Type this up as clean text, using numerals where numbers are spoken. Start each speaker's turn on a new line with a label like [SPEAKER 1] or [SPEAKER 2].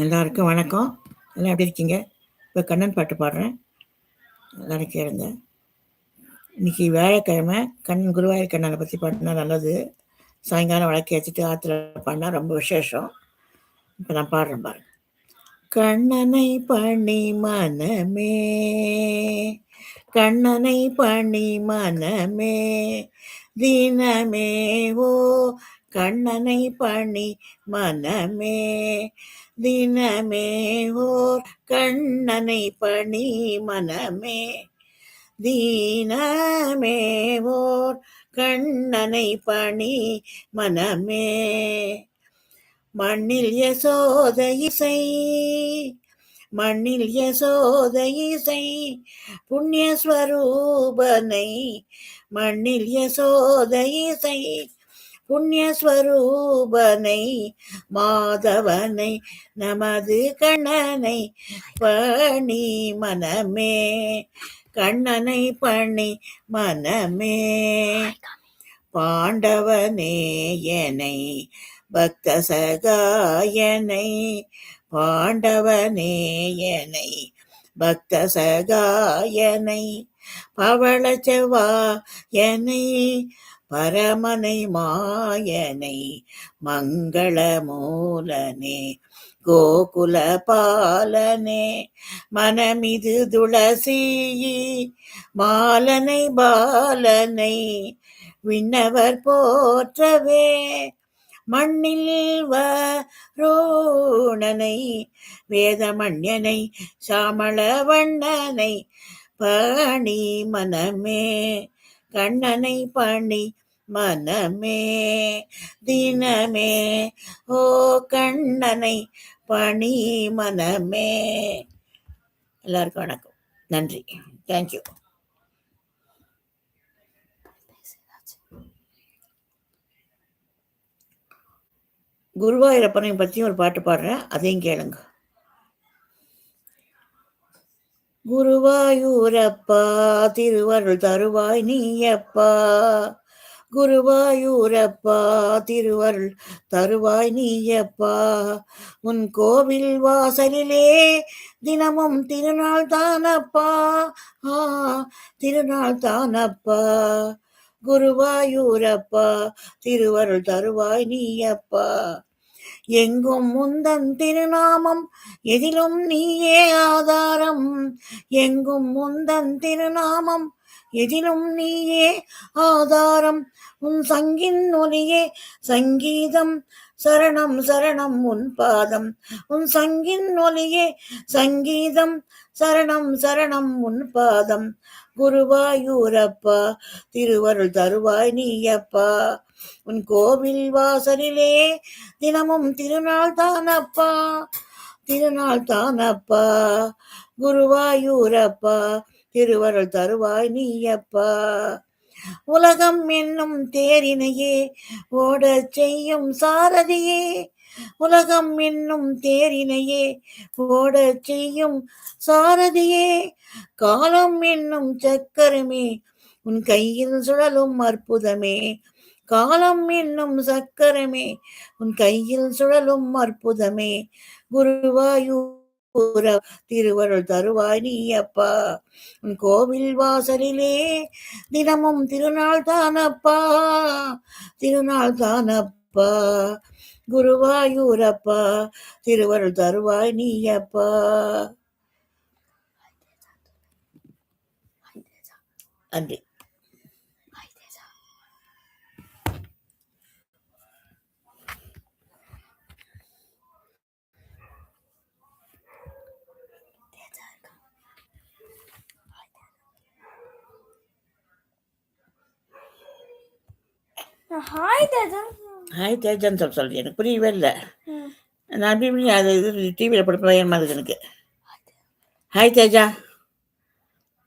[SPEAKER 1] எல்லாருக்கும் வணக்கம். எல்லாம் எப்படி இருக்கீங்க? இப்போ கண்ணன் பாட்டு பாடுறேன், எல்லாரும் கேளுங்க. இன்னைக்கு வியாழக்கிழமை, கண்ணன் குருவாயூர் கண்ணனை பற்றி பாடினா நல்லது. சாயங்காலம் வழக்கி வச்சுட்டு ஆற்றுல பாடினா ரொம்ப விசேஷம். இப்போ நான் பாடுறேன் பாருங்க. கண்ணனை பணி மனமே, கண்ணனை பணி மனமே, தினமே ஓ கண்ணனை பணி மனமே, தினமே ஓர் கண்ணனை பணி மனமே, தீனமே ஓர் கண்ணனை பணி மனமே, மண்ணில் யசோத இசை, மண்ணில் யசோத இசை, புண்ணியஸ்வரூபனை, மண்ணில் யசோத இசை, புண்ணியஸ்வரூபனை, மாதவனை, நமது கண்ணனை பணி மனமே, கண்ணனை பணி மனமே, பாண்டவனே எனை பக்த சகாயனை, பாண்டவனே எனை பக்த சகாயனை, பவள செவ்வாயனை, பரமனை மாயனை, மங்கள மூலனே, கோகுல பாலனே, மனமிது துளசி மாலனை பாலனை, விண்ணவர் போற்றவே, மண்ணில் வருணனை, வேதமண்யனை, சாமள வண்ணனை பணி மனமே, கண்ணனை பணி மனமே, தினமே ஓ கண்ணனை பணி மனமே. எல்லாருக்கும் வணக்கம், நன்றி, தேங்க்யூ. குருவாயூரப்பனை பற்றி ஒரு பாட்டு பாடுறேன், அதையும் கேளுங்க. குருவாயூரப்பா திருவருள் தருவாய் நீயப்பா, குருவாயூரப்பா திருவருள் தருவாய் நீயப்பா, உன் கோவில் வாசலிலே தினமும் திருநாள் தானப்பா, திருநாள் தானப்பா, குருவாயூரப்பா திருவருள் தருவாய் நீயப்பா, எங்கும் முந்தன் திருநாமம் எதிலும் நீயே ஆதாரம், எங்கும் முந்தன் திருநாமம் எதிலும் நீயே ஆதாரம், உன் சங்கின் ஒலியே சங்கீதம், சரணம் சரணம் உன் பாதம், உன் சங்கின் ஒலியே சங்கீதம், சரணம் சரணம் உன் பாதம், குருவாயூரப்பா திருவருள் தருவாய் நீயப்பா, உன் கோவில் வாசலிலே தினமும் திருநாள் தானப்பா, திருநாள் தானப்பா, குருவாயூரப்பா திருவருள் தருவாய் நீயப்பா, உலகம் என்னும் தேரினையே ஓடச் செய்யும் சாரதியே, உலகம் என்னும் தேரினையே ஓடச் செய்யும் சாரதியே, காலம் என்னும் சக்கரமே உன் கையில் சுழலும் அற்புதமே, காலம் என்னும் சக்கரமே உன் கையில் சுழலும் அற்புதமே, குருவாயூர் திருவருள் தருவாய் நீயப்பா, உன் கோவில் வாசலிலே தினமும் திருநாள் தானப்பா, திருநாள் தானப்பா, குருவாயூரப்பா திருவருள் தருவாய் நீயப்பா. நன்றி.
[SPEAKER 2] ஹாய் தேஜா.
[SPEAKER 1] ஹாய் தேஜான்னு சொல்கிறேன், எனக்கு புரியவே இல்லை. நான் எப்படி அது இது டிவியில் படுப்பேன் மாதிரி எனக்கு. ஹாய் தேஜா.